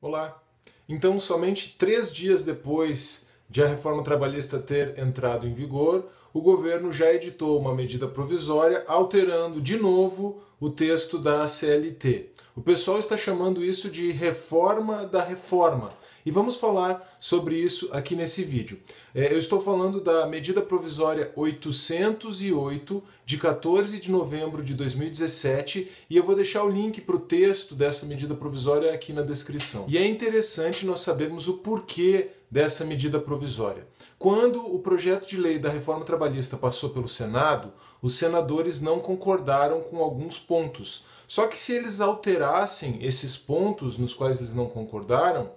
Olá! Então, somente 3 dias depois de a reforma trabalhista ter entrado em vigor, o governo já editou uma medida provisória alterando de novo o texto da CLT. O pessoal está chamando isso de reforma da reforma. E vamos falar sobre isso aqui nesse vídeo. Eu estou falando da medida provisória 808, de 14 de novembro de 2017, e eu vou deixar o link para o texto dessa medida provisória aqui na descrição. E é interessante nós sabermos o porquê dessa medida provisória. Quando o projeto de lei da reforma trabalhista passou pelo Senado, os senadores não concordaram com alguns pontos. Só que se eles alterassem esses pontos nos quais eles não concordaram,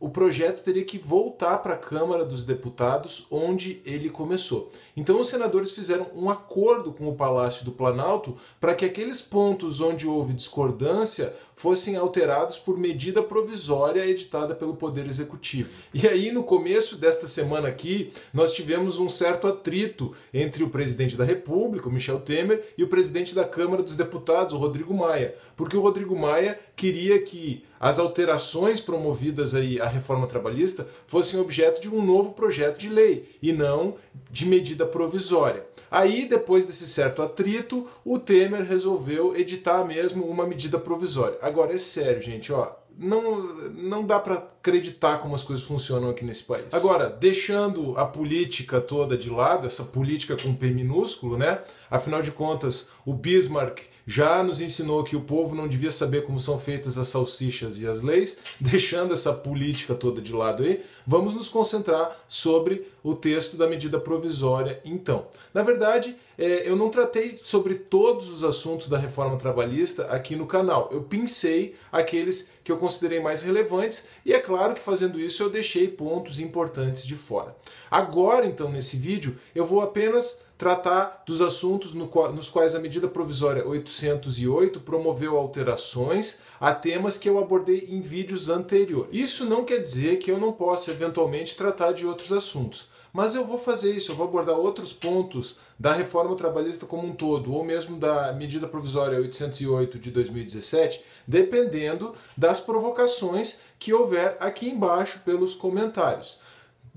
o projeto teria que voltar para a Câmara dos Deputados, onde ele começou. Então os senadores fizeram um acordo com o Palácio do Planalto para que aqueles pontos onde houve discordância fossem alterados por medida provisória editada pelo Poder Executivo. E aí, no começo desta semana aqui, nós tivemos um certo atrito entre o presidente da República, o Michel Temer, e o presidente da Câmara dos Deputados, o Rodrigo Maia, porque o Rodrigo Maia queria que as alterações promovidas aí à reforma trabalhista fossem objeto de um novo projeto de lei e não de medida provisória. Aí, depois desse certo atrito, o Temer resolveu editar mesmo uma medida provisória. Agora, é sério, gente, ó, não dá para acreditar como as coisas funcionam aqui nesse país. Agora, deixando a política toda de lado, essa política com P minúsculo, né? Afinal de contas, o Bismarck já nos ensinou que o povo não devia saber como são feitas as salsichas e as leis. Deixando essa política toda de lado aí, vamos nos concentrar sobre o texto da medida provisória então. Na verdade, eu não tratei sobre todos os assuntos da reforma trabalhista aqui no canal. Eu pincei aqueles que eu considerei mais relevantes e é claro que fazendo isso eu deixei pontos importantes de fora. Agora, então, nesse vídeo, eu vou apenas tratar dos assuntos nos quais a medida provisória 808 promoveu alterações a temas que eu abordei em vídeos anteriores. Isso não quer dizer que eu não possa eventualmente tratar de outros assuntos, mas eu vou fazer isso, eu vou abordar outros pontos da reforma trabalhista como um todo, ou mesmo da medida provisória 808 de 2017, dependendo das provocações que houver aqui embaixo pelos comentários.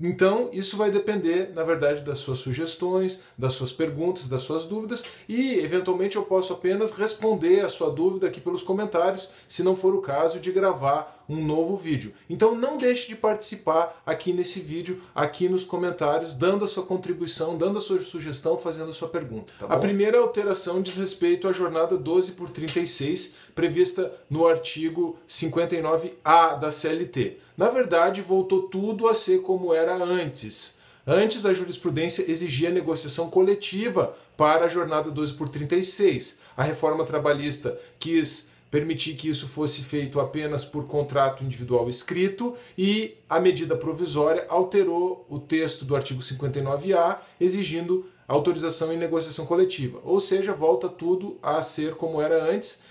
Então, isso vai depender, na verdade, das suas sugestões, das suas perguntas, das suas dúvidas e, eventualmente, eu posso apenas responder a sua dúvida aqui pelos comentários, se não for o caso de gravar um novo vídeo. Então, não deixe de participar aqui nesse vídeo, aqui nos comentários, dando a sua contribuição, dando a sua sugestão, fazendo a sua pergunta. Tá bom? A primeira alteração diz respeito à jornada 12/36, prevista no artigo 59A da CLT. Na verdade, voltou tudo a ser como era antes. Antes, a jurisprudência exigia negociação coletiva para a jornada 12/36. A reforma trabalhista quis permitir que isso fosse feito apenas por contrato individual escrito e a medida provisória alterou o texto do artigo 59A, exigindo autorização em negociação coletiva. Ou seja, volta tudo a ser como era antes.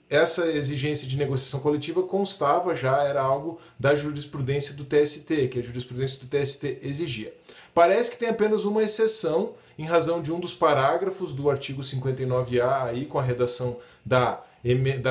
Essa exigência de negociação coletiva constava já, era algo da jurisprudência do TST, que a jurisprudência do TST exigia. Parece que tem apenas uma exceção, em razão de um dos parágrafos do artigo 59A, aí, com a redação da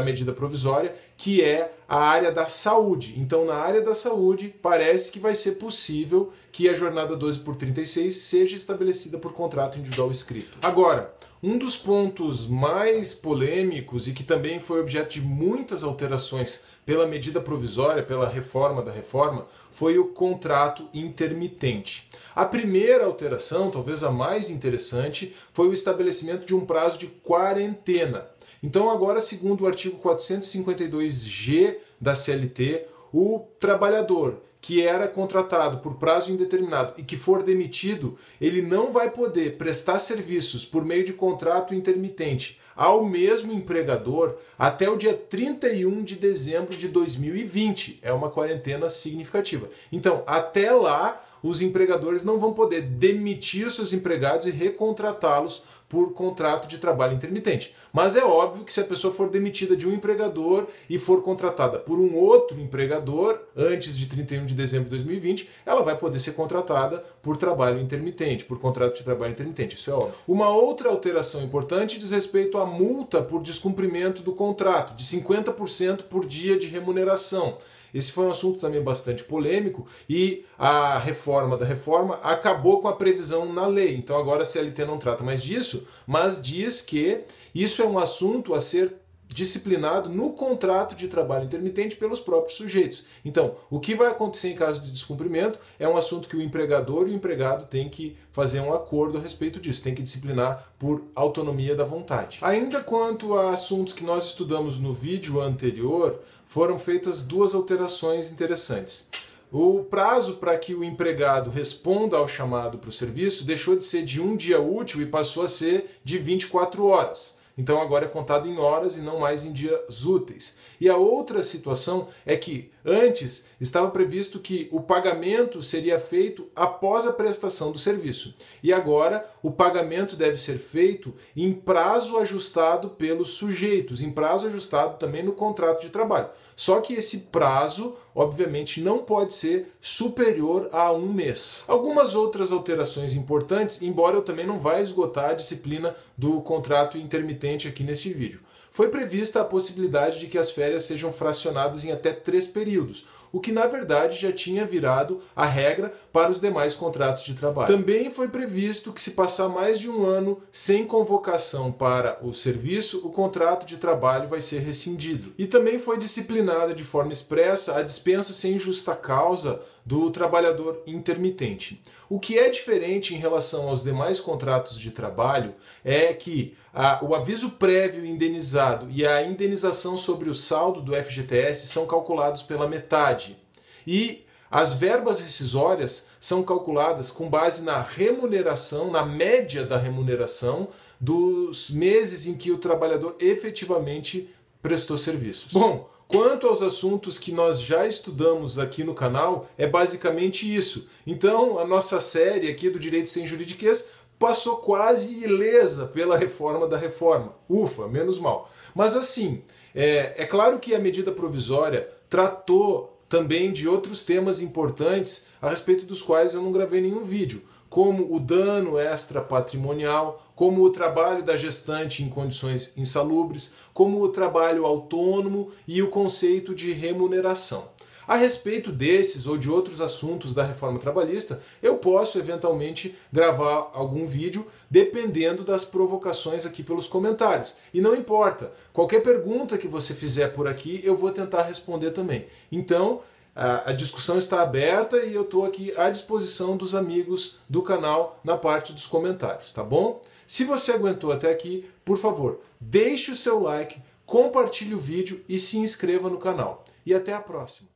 medida provisória, que é a área da saúde. Então, na área da saúde, parece que vai ser possível que a jornada 12/36 seja estabelecida por contrato individual escrito. Agora, um dos pontos mais polêmicos e que também foi objeto de muitas alterações pela medida provisória, pela reforma da reforma, foi o contrato intermitente. A primeira alteração, talvez a mais interessante, foi o estabelecimento de um prazo de quarentena. Então agora, segundo o artigo 452G da CLT, o trabalhador que era contratado por prazo indeterminado e que for demitido, ele não vai poder prestar serviços por meio de contrato intermitente ao mesmo empregador até o dia 31 de dezembro de 2020. É uma quarentena significativa. Então, até lá, os empregadores não vão poder demitir os seus empregados e recontratá-los por contrato de trabalho intermitente. Mas é óbvio que se a pessoa for demitida de um empregador e for contratada por um outro empregador antes de 31 de dezembro de 2020, ela vai poder ser contratada por trabalho intermitente, por contrato de trabalho intermitente, isso é óbvio. Uma outra alteração importante diz respeito à multa por descumprimento do contrato, de 50% por dia de remuneração. Esse foi um assunto também bastante polêmico e a reforma da reforma acabou com a previsão na lei. Então agora a CLT não trata mais disso, mas diz que isso é um assunto a ser disciplinado no contrato de trabalho intermitente pelos próprios sujeitos. Então, o que vai acontecer em caso de descumprimento é um assunto que o empregador e o empregado têm que fazer um acordo a respeito disso, tem que disciplinar por autonomia da vontade. Ainda quanto a assuntos que nós estudamos no vídeo anterior, foram feitas duas alterações interessantes. O prazo para que o empregado responda ao chamado para o serviço deixou de ser de um dia útil e passou a ser de 24 horas. Então agora é contado em horas e não mais em dias úteis. E a outra situação é que antes estava previsto que o pagamento seria feito após a prestação do serviço. E agora o pagamento deve ser feito em prazo ajustado pelos sujeitos, em prazo ajustado também no contrato de trabalho. Só que esse prazo, obviamente, não pode ser superior a um mês. Algumas outras alterações importantes, embora eu também não vá esgotar a disciplina do contrato intermitente aqui neste vídeo. Foi prevista a possibilidade de que as férias sejam fracionadas em até 3 períodos, o que na verdade já tinha virado a regra para os demais contratos de trabalho. Também foi previsto que se passar mais de um ano sem convocação para o serviço, o contrato de trabalho vai ser rescindido. E também foi disciplinada de forma expressa a dispensa sem justa causa do trabalhador intermitente. O que é diferente em relação aos demais contratos de trabalho é que o aviso prévio indenizado e a indenização sobre o saldo do FGTS são calculados pela metade. E as verbas rescisórias são calculadas com base na remuneração, na média da remuneração dos meses em que o trabalhador efetivamente prestou serviços. Bom, quanto aos assuntos que nós já estudamos aqui no canal, é basicamente isso. Então, a nossa série aqui do Direito Sem Juridiquês passou quase ilesa pela reforma da reforma. Ufa, menos mal. Mas assim, é claro que a medida provisória tratou também de outros temas importantes a respeito dos quais eu não gravei nenhum vídeo, como o dano extrapatrimonial, como o trabalho da gestante em condições insalubres, como o trabalho autônomo e o conceito de remuneração. A respeito desses ou de outros assuntos da reforma trabalhista, eu posso eventualmente gravar algum vídeo dependendo das provocações aqui pelos comentários. E não importa, qualquer pergunta que você fizer por aqui eu vou tentar responder também. Então, a discussão está aberta e eu estou aqui à disposição dos amigos do canal na parte dos comentários, tá bom? Se você aguentou até aqui, por favor, deixe o seu like, compartilhe o vídeo e se inscreva no canal. E até a próxima!